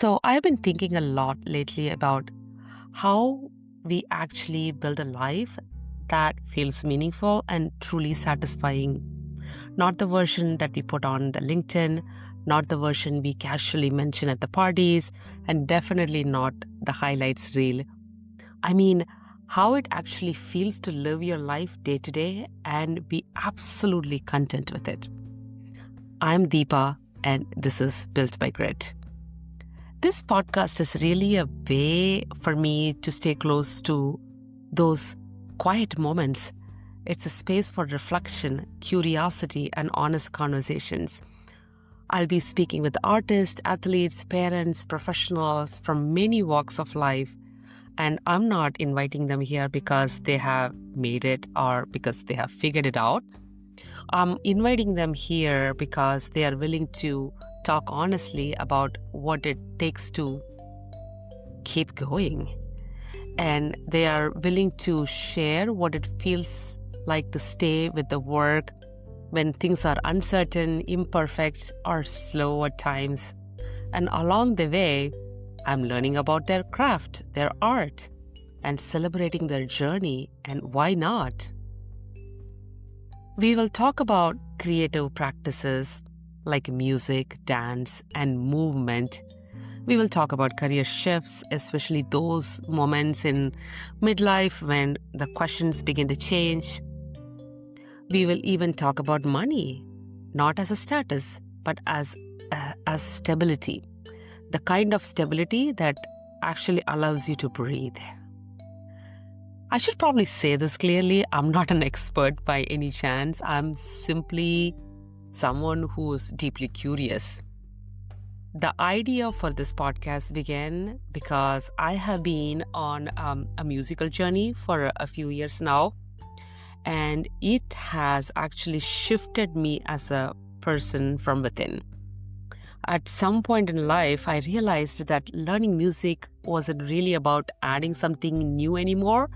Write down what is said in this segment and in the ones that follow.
So, I've been thinking a lot lately about how we actually build a life that feels meaningful and truly satisfying. Not the version that we put on the LinkedIn, not the version we casually mention at the parties, and definitely not the highlights reel. I mean, how it actually feels to live your life day to day and be absolutely content with it. I'm Deepa, and this is Built by Grit. This podcast is really a way for me to stay close to those quiet moments. It's a space for reflection, curiosity, and honest conversations. I'll be speaking with artists, athletes, parents, professionals from many walks of life. And I'm not inviting them here because they have made it or because they have figured it out. I'm inviting them here because they are willing to talk honestly about what it takes to keep going. And they are willing to share what it feels like to stay with the work when things are uncertain, imperfect, or slow at times. And along the way, I'm learning about their craft, their art, and celebrating their journey. And why not? We will talk about creative practices like music, dance, and movement. We will talk about career shifts, especially those moments in midlife when the questions begin to change. We will even talk about money, not as a status, but as stability, the kind of stability that actually allows you to breathe. I should probably say this clearly. I'm not an expert by any chance. I'm simply someone who is deeply curious. The idea for this podcast began because I have been on a musical journey for a few years now, and it has actually shifted me as a person from within. At some point in life, I realized that learning music wasn't really about adding something new anymore.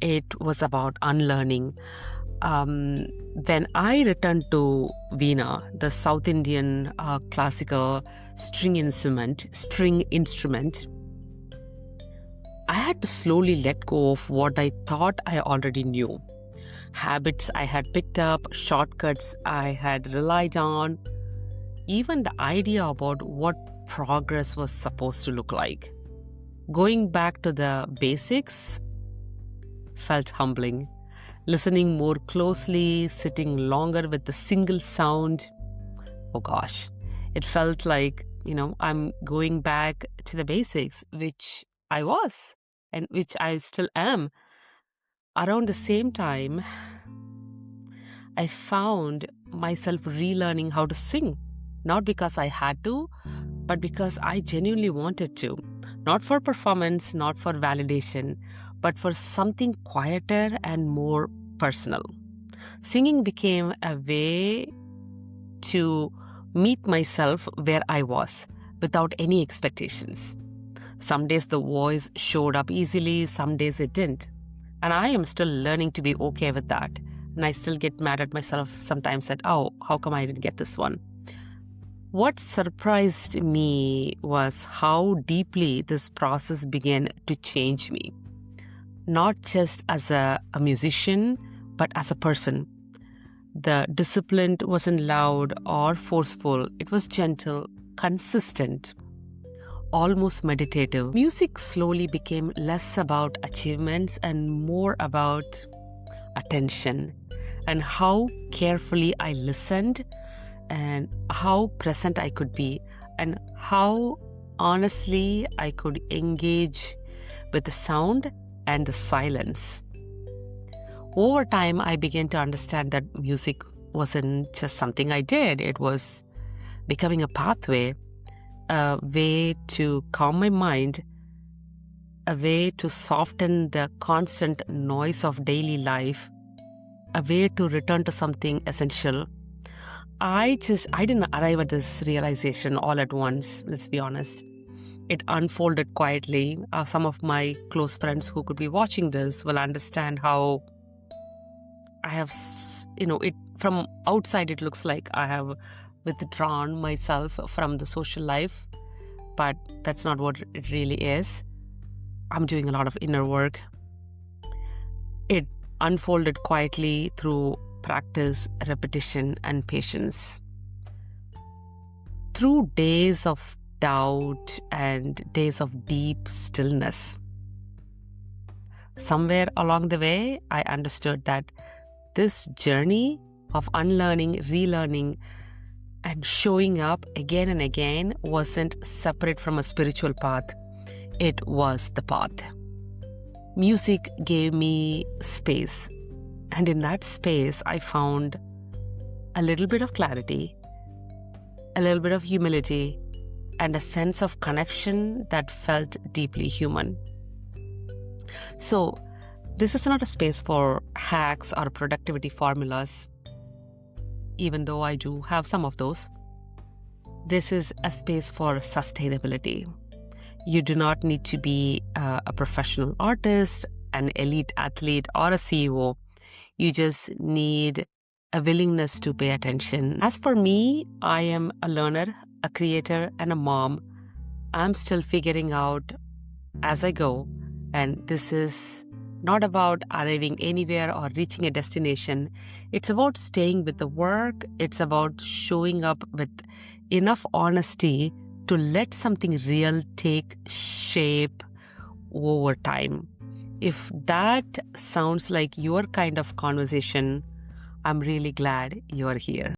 It was about unlearning. When I returned to Veena, the South Indian classical string instrument, I had to slowly let go of what I thought I already knew. Habits I had picked up, shortcuts I had relied on, even the idea about what progress was supposed to look like. Going back to the basics felt humbling. Listening more closely, sitting longer with a single sound. Oh gosh, it felt like, I'm going back to the basics, which I was and which I still am. Around the same time, I found myself relearning how to sing, not because I had to, but because I genuinely wanted to. Not for performance, not for validation, but for something quieter and more personal. Singing became a way to meet myself where I was without any expectations. Some days the voice showed up easily, some days it didn't. And I am still learning to be okay with that. And I still get mad at myself sometimes that, oh, how come I didn't get this one? What surprised me was how deeply this process began to change me. Not just as a musician, but as a person. The discipline wasn't loud or forceful. It was gentle, consistent, almost meditative. Music slowly became less about achievements and more about attention and how carefully I listened and how present I could be and how honestly I could engage with the sound and the silence. Over time, I began to understand that music wasn't just something I did. It was becoming a pathway, a way to calm my mind, a way to soften the constant noise of daily life, a way to return to something essential. I didn't arrive at this realization all at once, let's be honest. It unfolded quietly. Some of my close friends who could be watching this will understand how I have, it from outside, it looks like I have withdrawn myself from the social life. but that's not what it really is. I'm doing a lot of inner work. It unfolded quietly through practice, repetition, and patience. Through days of doubt and days of deep stillness. Somewhere along the way, I understood that this journey of unlearning, relearning, and showing up again and again wasn't separate from a spiritual path. It was the path. Music gave me space. And in that space, I found a little bit of clarity, a little bit of humility, and a sense of connection that felt deeply human. So, this is not a space for hacks or productivity formulas, even though I do have some of those. This is a space for sustainability. You do not need to be a professional artist, an elite athlete, or a CEO. You just need a willingness to pay attention. As for me, I am a learner, a creator, and a mom. I'm still figuring out as I go, and this is not about arriving anywhere or reaching a destination. It's about staying with the work. It's about showing up with enough honesty to let something real take shape over time. If that sounds like your kind of conversation, I'm really glad you're here.